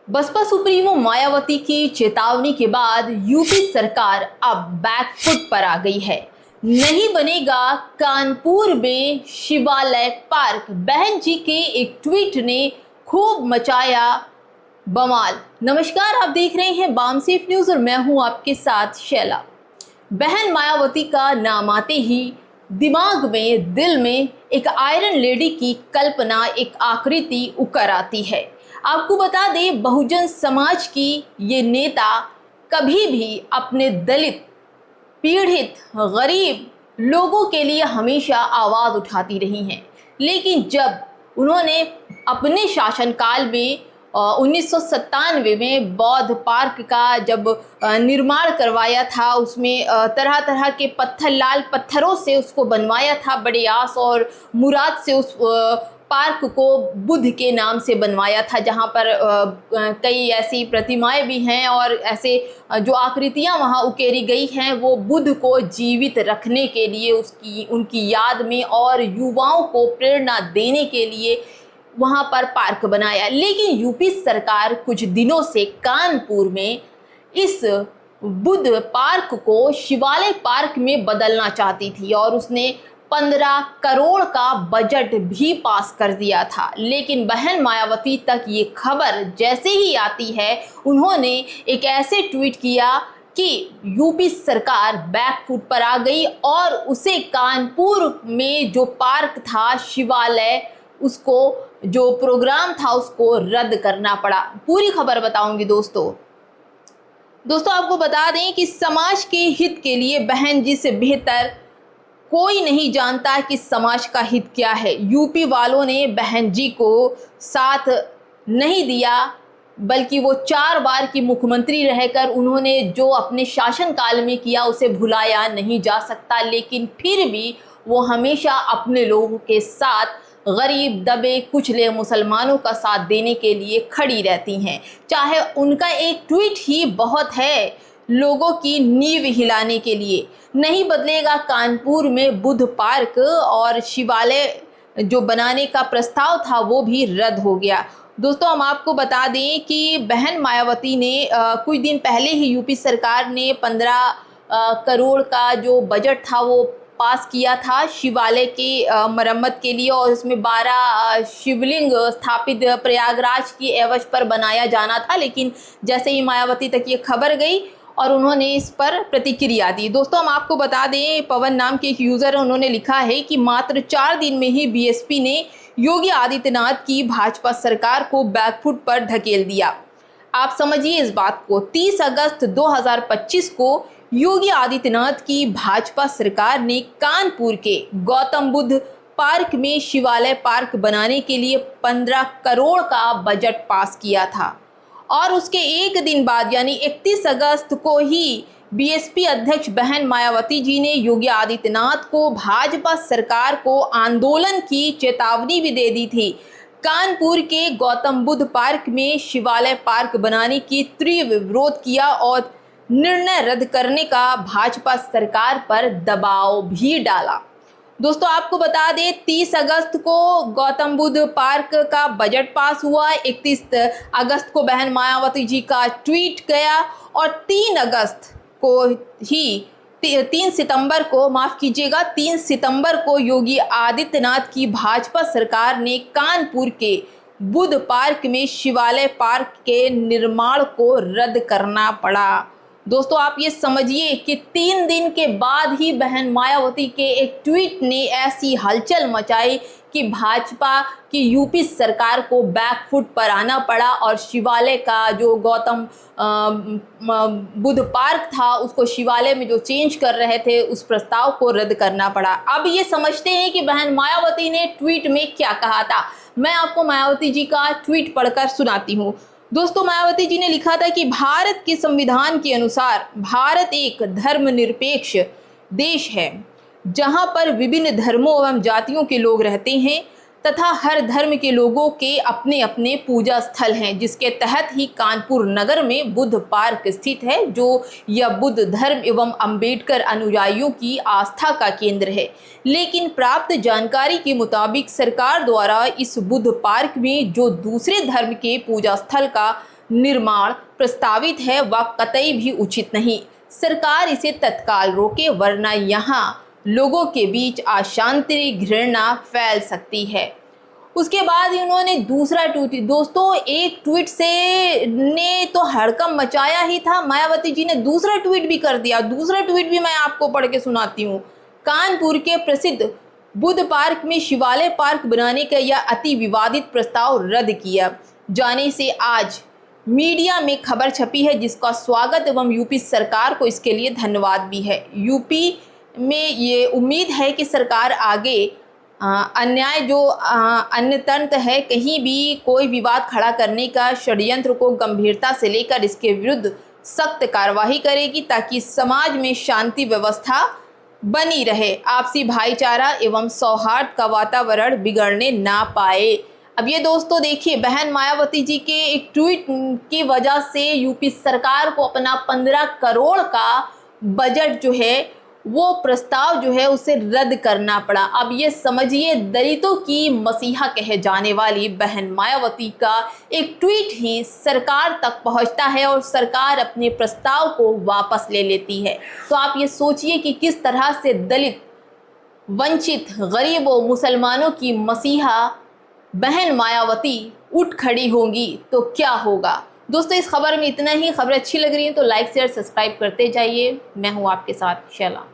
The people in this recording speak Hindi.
बसपा सुप्रीमो मायावती की चेतावनी के बाद यूपी सरकार अब बैकफुट पर आ गई है। नहीं बनेगा कानपुर में शिवालय पार्क। बहन जी के एक ट्वीट ने खूब मचाया बवाल। नमस्कार, आप देख रहे हैं बामसेफ न्यूज और मैं हूं आपके साथ शैला। बहन मायावती का नाम आते ही दिमाग में, दिल में एक आयरन लेडी की कल्पना, एक आकृति उकर आती है। आपको बता दें, बहुजन समाज की ये नेता कभी भी अपने दलित, पीड़ित, गरीब लोगों के लिए हमेशा आवाज़ उठाती रही हैं। लेकिन जब उन्होंने अपने शासनकाल में 1997 में बौद्ध पार्क का जब निर्माण करवाया था, उसमें तरह तरह के पत्थर, लाल पत्थरों से उसको बनवाया था, बड़े आस और मुराद से उस पार्क को बुद्ध के नाम से बनवाया था, जहाँ पर कई ऐसी प्रतिमाएं भी हैं और ऐसे जो आकृतियाँ वहाँ उकेरी गई हैं वो बुद्ध को जीवित रखने के लिए, उनकी याद में और युवाओं को प्रेरणा देने के लिए वहाँ पर पार्क बनाया। लेकिन यूपी सरकार कुछ दिनों से कानपुर में इस बुद्ध पार्क को शिवालय पार्क में बदलना चाहती थी और उसने 15 करोड़ का बजट भी पास कर दिया था। लेकिन बहन मायावती तक ये खबर जैसे ही आती है, उन्होंने एक ऐसे ट्वीट किया कि यूपी सरकार बैकफुट पर आ गई और उसे कानपुर में जो पार्क था शिवालय, उसको जो प्रोग्राम था उसको रद्द करना पड़ा। पूरी खबर बताऊंगी दोस्तों। आपको बता दें कि समाज के हित के लिए बहन जी से बेहतर कोई नहीं जानता कि समाज का हित क्या है। यूपी वालों ने बहन जी को साथ नहीं दिया, बल्कि वो 4 बार की मुख्यमंत्री रहकर उन्होंने जो अपने शासनकाल में किया उसे भुलाया नहीं जा सकता। लेकिन फिर भी वो हमेशा अपने लोगों के साथ, गरीब, दबे कुचले मुसलमानों का साथ देने के लिए खड़ी रहती हैं। चाहे उनका एक ट्वीट ही बहुत है लोगों की नींव हिलाने के लिए। नहीं बदलेगा कानपुर में बुद्ध पार्क, और शिवालय जो बनाने का प्रस्ताव था वो भी रद्द हो गया। दोस्तों, हम आपको बता दें कि बहन मायावती ने कुछ दिन पहले ही यूपी सरकार ने 15 करोड़ का जो बजट था वो पास किया था शिवालय की मरम्मत के लिए, और इसमें 12 शिवलिंग स्थापित प्रयागराज की एवज पर बनाया जाना था। लेकिन जैसे ही मायावती तक ये खबर गई और उन्होंने इस पर प्रतिक्रिया दी। दोस्तों, हम आपको बता दें, पवन नाम के एक यूज़र है, उन्होंने लिखा है कि मात्र 4 दिन में ही बीएसपी ने योगी आदित्यनाथ की भाजपा सरकार को बैकफुट पर धकेल दिया। आप समझिए इस बात को। 30 अगस्त 2025 को योगी आदित्यनाथ की भाजपा सरकार ने कानपुर के गौतम बुद्ध पार्क में शिवालय पार्क बनाने के लिए 15 करोड़ का बजट पास किया था, और उसके एक दिन बाद यानी 31 अगस्त को ही बीएसपी अध्यक्ष बहन मायावती जी ने योगी आदित्यनाथ को, भाजपा सरकार को आंदोलन की चेतावनी भी दे दी थी। कानपुर के गौतम बुद्ध पार्क में शिवालय पार्क बनाने की तीव्र विरोध किया और निर्णय रद्द करने का भाजपा सरकार पर दबाव भी डाला। दोस्तों, आपको बता दें, 30 अगस्त को गौतम बुद्ध पार्क का बजट पास हुआ, 31 अगस्त को बहन मायावती जी का ट्वीट गया और 3 सितंबर को योगी आदित्यनाथ की भाजपा सरकार ने कानपुर के बुद्ध पार्क में शिवालय पार्क के निर्माण को रद्द करना पड़ा। दोस्तों, आप ये समझिए कि 3 दिन के बाद ही बहन मायावती के एक ट्वीट ने ऐसी हलचल मचाई कि भाजपा की यूपी सरकार को बैकफुट पर आना पड़ा और शिवालय का जो गौतम बुद्ध पार्क था उसको शिवालय में जो चेंज कर रहे थे उस प्रस्ताव को रद्द करना पड़ा। अब ये समझते हैं कि बहन मायावती ने ट्वीट में क्या कहा था। मैं आपको मायावती जी का ट्वीट पढ़कर सुनाती हूँ। दोस्तों, मायावती जी ने लिखा था कि भारत के संविधान के अनुसार भारत एक धर्मनिरपेक्ष देश है जहां पर विभिन्न धर्मों एवं जातियों के लोग रहते हैं तथा हर धर्म के लोगों के अपने अपने पूजा स्थल हैं, जिसके तहत ही कानपुर नगर में बुद्ध पार्क स्थित है, जो यह बुद्ध धर्म एवं अंबेडकर अनुयायियों की आस्था का केंद्र है। लेकिन प्राप्त जानकारी के मुताबिक सरकार द्वारा इस बुद्ध पार्क में जो दूसरे धर्म के पूजा स्थल का निर्माण प्रस्तावित है वह कतई भी उचित नहीं। सरकार इसे तत्काल रोके, वरना यहाँ लोगों के बीच अशांति घृणा फैल सकती है। उसके बाद उन्होंने दूसरा ट्वीट, दोस्तों एक ट्वीट से ने तो हड़कंप मचाया ही था, मायावती जी ने दूसरा ट्वीट भी कर दिया। दूसरा ट्वीट भी मैं आपको पढ़ के सुनाती हूँ। कानपुर के प्रसिद्ध बुद्ध पार्क में शिवालय पार्क बनाने का यह अति विवादित प्रस्ताव रद्द किया जाने से आज मीडिया में खबर छपी है, जिसका स्वागत एवं यूपी सरकार को इसके लिए धन्यवाद भी है। यूपी में ये उम्मीद है कि सरकार आगे अन्याय जो अन्य तंत्र है, कहीं भी कोई विवाद खड़ा करने का षड्यंत्र को गंभीरता से लेकर इसके विरुद्ध सख्त कार्रवाई करेगी, ताकि समाज में शांति व्यवस्था बनी रहे, आपसी भाईचारा एवं सौहार्द का वातावरण बिगड़ने ना पाए। अब ये दोस्तों देखिए, बहन मायावती जी के एक ट्वीट की वजह से यूपी सरकार को अपना 15 करोड़ का बजट जो है वो प्रस्ताव जो है उसे रद्द करना पड़ा। अब ये समझिए, दलितों की मसीहा कहे जाने वाली बहन मायावती का एक ट्वीट ही सरकार तक पहुंचता है और सरकार अपने प्रस्ताव को वापस ले लेती है। तो आप ये सोचिए कि किस तरह से दलित, वंचित, गरीबों, मुसलमानों की मसीहा बहन मायावती उठ खड़ी होंगी तो क्या होगा। दोस्तों इस खबर में इतना ही। खबर अच्छी लग रही है तो लाइक शेयर सब्सक्राइब करते जाइए। मैं हूँ आपके साथ शैला।